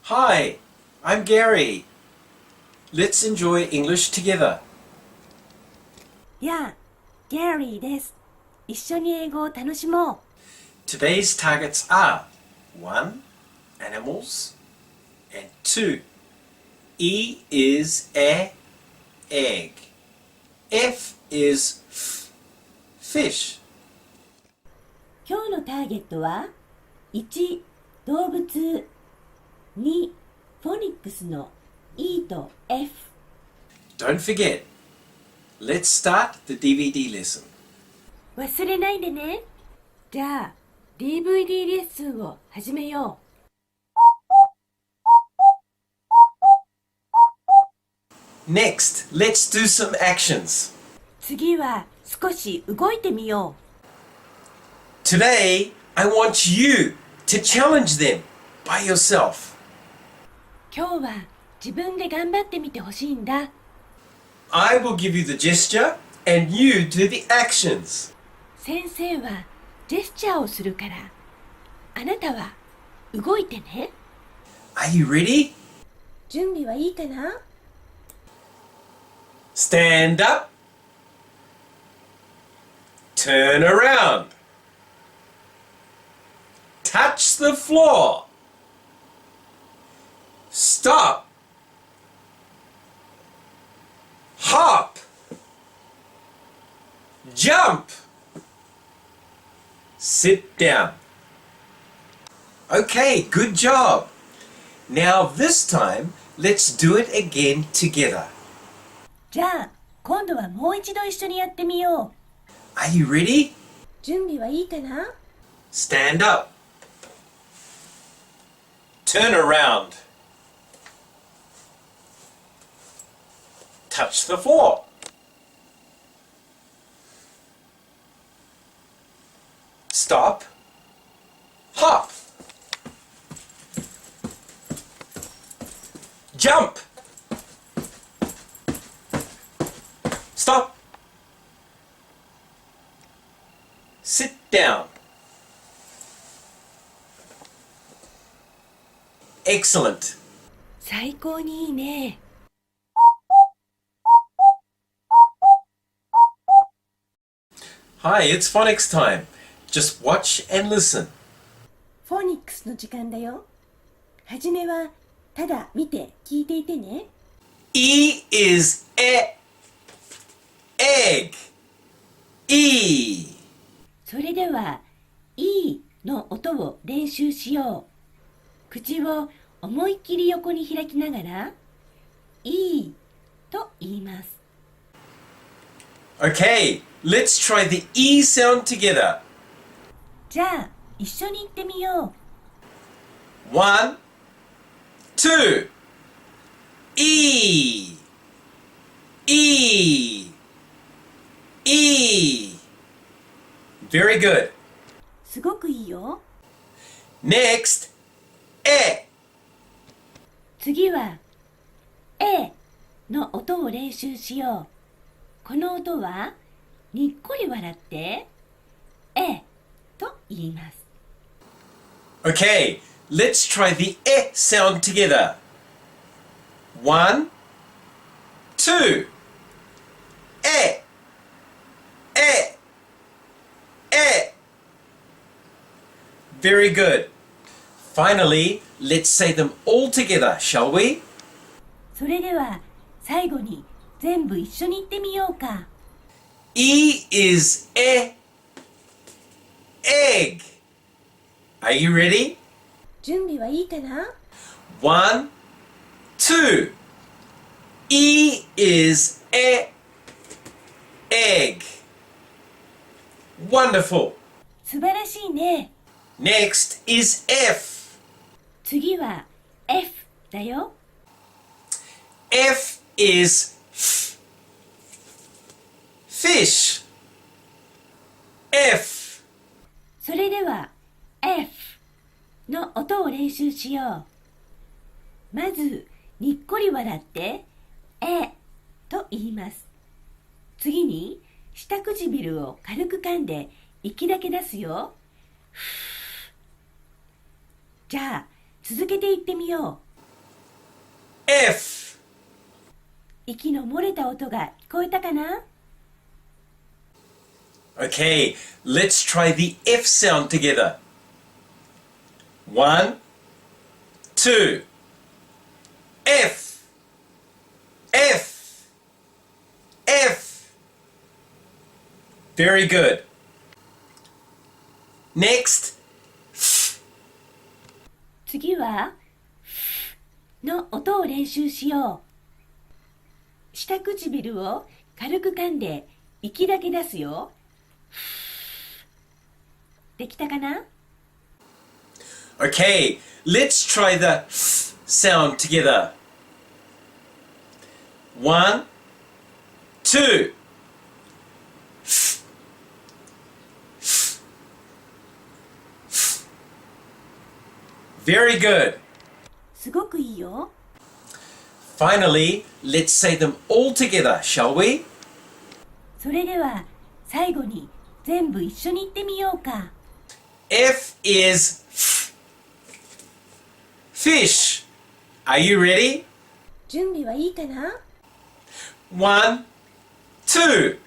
Hi, I'm Gary. Let's enjoy English together. やあ、ギャリーです。一緒に英語を楽しもう。Today's targets are 1. Animals and 2. E is a, egg. F is fish. 今日のターゲットは1、動物、2、フォニックスの E と F。 Don't forget, let's start the DVD lesson. 忘れないでね。じゃあ DVD レッスンを始めよう。Next, let's do some actions. 次は少し動いてみよう。 Today, I want you to challenge them by yourself. 今日は自分で頑張ってみてほしいんだ。 I will give you the gesture and you do the actions. 先生はジェスチャーをするから、あなたは動いてね。 Are you ready? 準備はいいかな？ Stand up. Turn around. Touch the floor. Stop. Hop. Jump. Sit down. Okay, good job. Now this time, let's do it again together. じゃあ今度はもう一度一緒にやってみよう。 Are you ready? 準備はいいかな？ Stand up. Turn around. Touch the floor. Stop. Hop. Jump. Stop. Sit down. Excellent. 最高にいいね。Hi, it's phonics time. Just watch and listen. フォニックスの時間だよ。はじめはただ見て聞いていてね。 E is egg. E. それでは E の音を練習しよう。口を思いっきり横に開きながら E と言います。 Okay, let's try the E sound together. じゃあ一緒に言ってみよう。 1, 2. E. E. E. Very good. すごくいいよ。 Next, E. 次は A の音を練習しよう。この音はにっこり笑ってえと言います。 Okay, let's try the E sound together. 1, 2. E. E. E. Very good. Finally, let's say them all together, shall we? それでは最後に全部一緒に言ってみようか。 E is egg. Are you ready? 準備はいいかな？ 1, 2. E is egg. Wonderful. 素晴らしいね。 Next is F. 次は F だよ。 F is fish. F. それでは F の音を練習しよう。まずにっこり笑ってえと言います。次に下唇を軽く噛んで息だけ出すよ。じゃあ続けて言ってみよう。F. 息の漏れた音が聞こえたかな？ Okay, let's try the F sound together. 1, 2. F. F. F. Very good. Next. 次はの音を練習しよう。下唇を軽く噛んで息だけ出すよ。できたかな？ Okay, let's try the sound together. 1, 2. Very good. すごくいいよ。Finally, let's say them all together, shall we? それでは最後に全部一緒に言ってみようか。F is fish. Are you ready? 準備はいいかな？ 1, 2.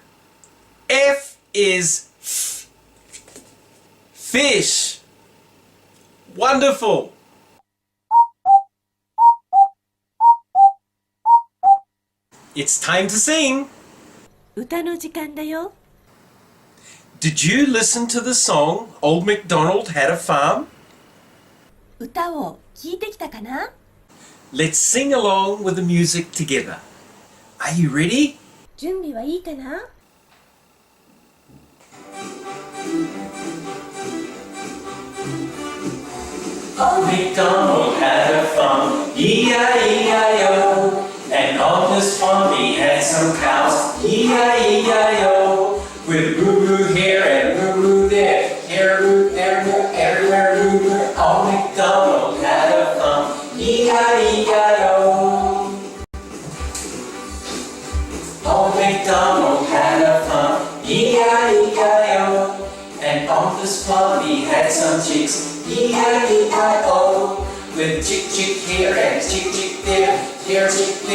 F is fish. Wonderful. It's time to sing. 歌の時間だよ。Did you listen to the song Old MacDonald Had a Farm? 歌を聞いてきたかな？ Let's sing along with the music together. Are you ready? 準備はいいかな？ Old MacDonald had a farm, E-I-E-I-O. And on his farm he had some cows, E-I-E-I-O. With moo-moo here and moo-moo there, here moo, there moo, everywhere moo-moo. Old MacDonald had a farm, E-I-E-I-O. Old MacDonald had a farm, E-I-E-I-O. And on his farm he had some chicks, E-I-E-I-O. With chick chick here and chick chick there, here chick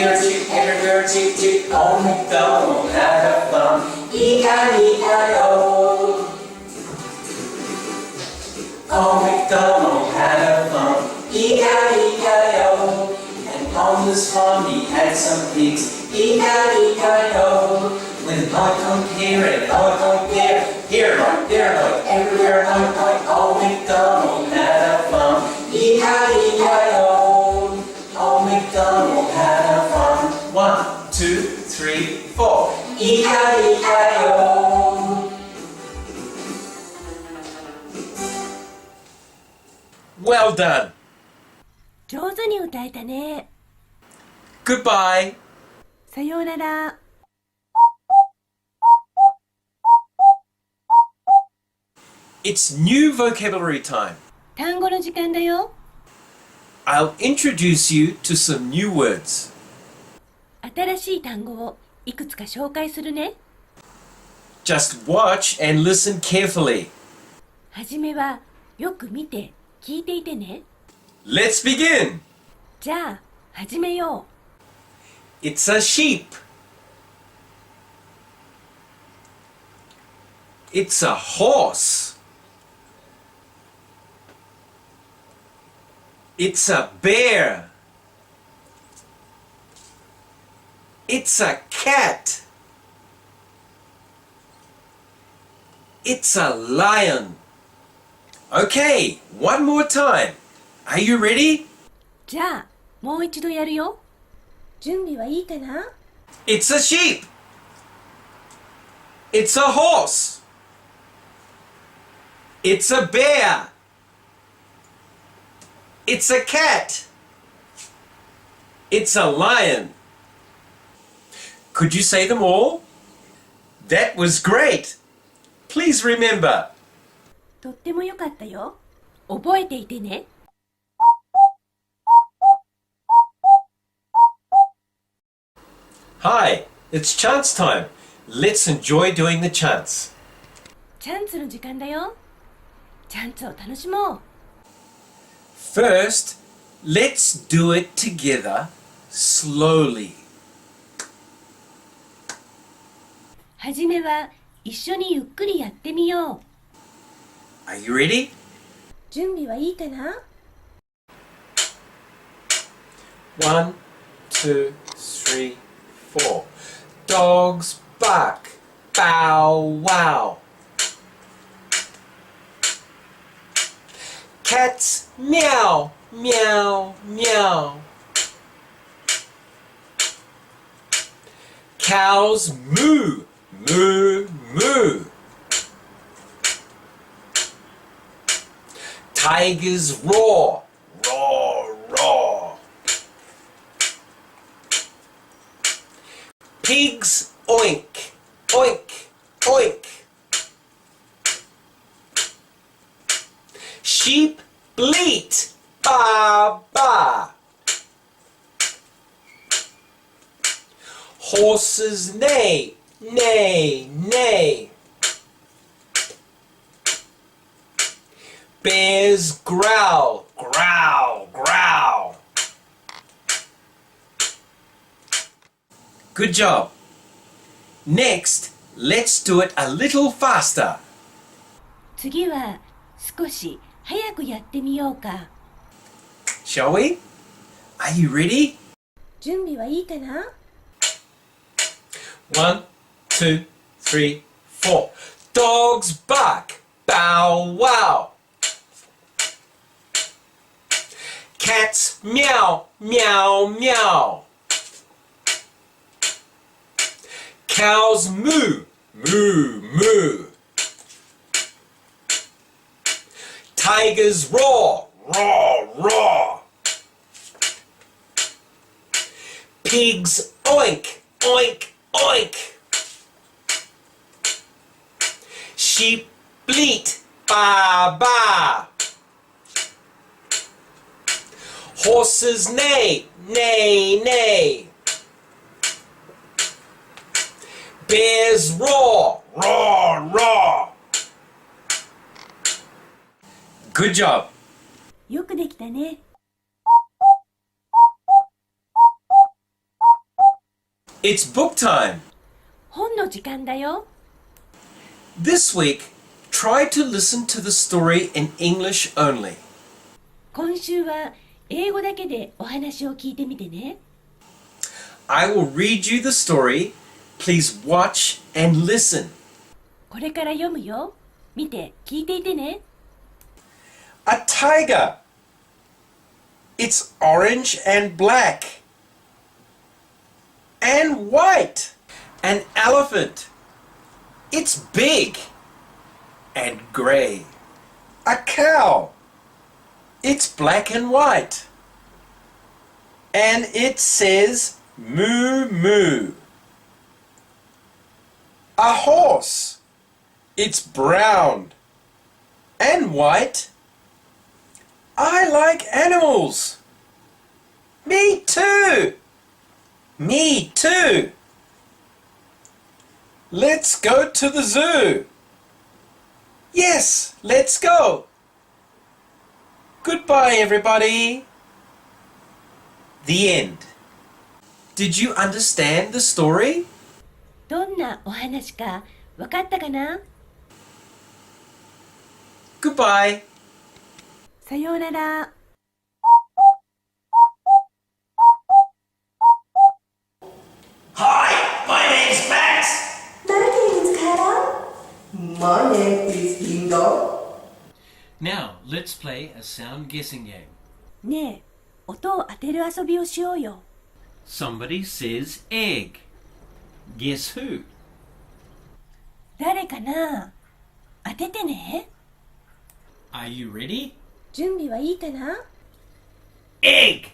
everywhere chick chick. Old MacDonald had a farm, E-I-E-I-O. Old MacDonald had a farm, E-I-E-I-O. And on his farm he had some pigs, E-I-E-I-O. With oink here and oink there, here oink, there oink, everywhere oink oink. Old MacDonald had a farm, E-I-E-I-O. Old MacDonald had a farm. 1, 2, 3, 4. E-I-E-I-O. Well done. 上手に歌えたね。Goodbye. さようなら。It's new vocabulary time. 単語の時間だよ。I'll introduce you to some new words. 新しい単語をいくつか紹介するね。Just watch and listen carefully. はじめはよく見て聞いていてね。Let's begin. じゃあ始めよう。 It's a sheep. It's a horse. It's a bear. It's a cat. It's a lion. Okay, one more time. Are you ready? じゃあもう一度やるよ。準備はいいかな？ It's a sheep. It's a horse. It's a bear. It's a cat. It's a lion. Could you say them all? That was great. Please remember. とってもよかったよ。覚えていてね。Hi, it's chants time. Let's enjoy doing the chants. チャンツの時間だよ。チャンツを楽しもう。First, let's do it together slowly. はじめは一緒にゆっくりやってみよう。 Are you ready? 準備はいいかな？ 1, 2, 3, 4. Dogs bark, bow wow. Cats meow, meow, meow. Cows moo, moo, moo. Tigers roar, roar, roar. Pigs oink, oink, oink. Sheep bleat, baa-baa. Horses neigh, neigh, neigh. Bears growl, growl, growl. Good job. Next, let's do it a little faster. 次は少し早くやってみようか。Shall we? Are you ready? 準備はいいかな？ 1, 2, 3, 4. Dogs bark, bow wow. Cats meow, meow, meow. Cows moo, moo, moo. Tigers roar, roar, roar. Pigs oink, oink, oink. Sheep bleat, baa-baa. Horses neigh, neigh, neigh. Bears roar, roar, roar. Good job. よくできたね。It's book time. 本の時間だよ。This week, try to listen to the story in English only. 今週は英語だけでお話を聞いてみてね。I will read you the story. Please watch and listen. これから読むよ。見て、聞いていてね。A tiger. It's orange and black. And white. An elephant. It's big. And gray. A cow. It's black and white. And it says moo moo. A horse. It's brown. And white. I like animals. Me too. Me too. Let's go to the zoo. Yes, let's go. Goodbye, everybody. The end. Did you understand the story? どんなお話かわかったかな？ Goodbye. さようなら。Hi, my name's Max. My name is Bingo. Now, let's play a sound guessing game. ねえ、音を当てる遊びをしようよ。Somebody says egg. Guess who? 誰かな？当ててね。Are you ready? 準備はいいかな？ Egg.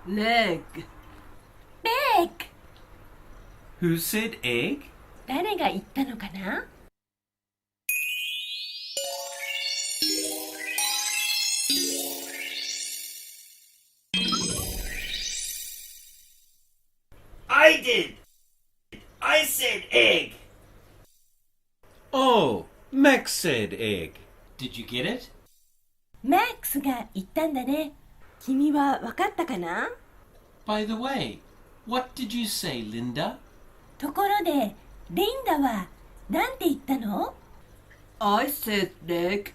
Leg。Big。Who said egg? 誰が言ったのかな？ I did. I said egg. Oh, Max said egg. Did you get it? マックスが言ったんだね。君は分かったかな？ By the way, what did you say, Linda? ところで、リンダは何て言ったの？ I said leg.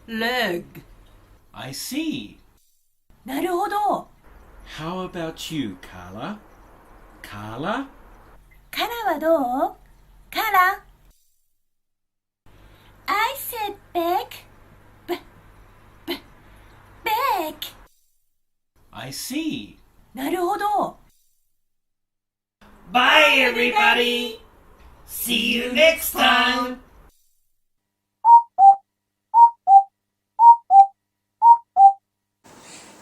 Leg. I see. なるほど。 How about you, Carla? Carla? カラはどう？カラ。I said back. Back. I see. なるほど。Bye, everybody. See you next time.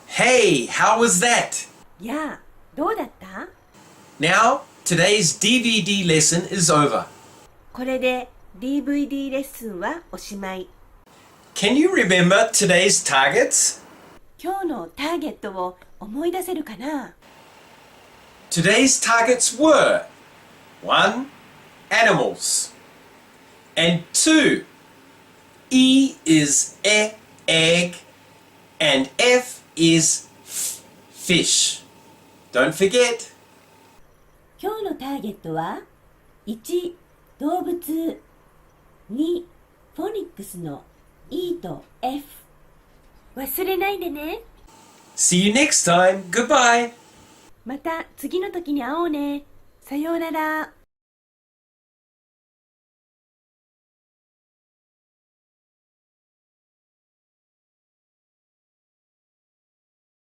Hey, how was that? やあ、どうだった？ Now, today's DVD lesson is over. これで DVD レッスンはおしまい。Can you remember today's targets? 今日のターゲットを思い出せるかな？ Today's targets were 1. Animals and 2. E is egg and F is fish. Don't forget. 今日のターゲットは1、動物、2、フォニックスの E と F。忘れないでね。See you next time. Goodbye. また次の時に会おうね。さようなら。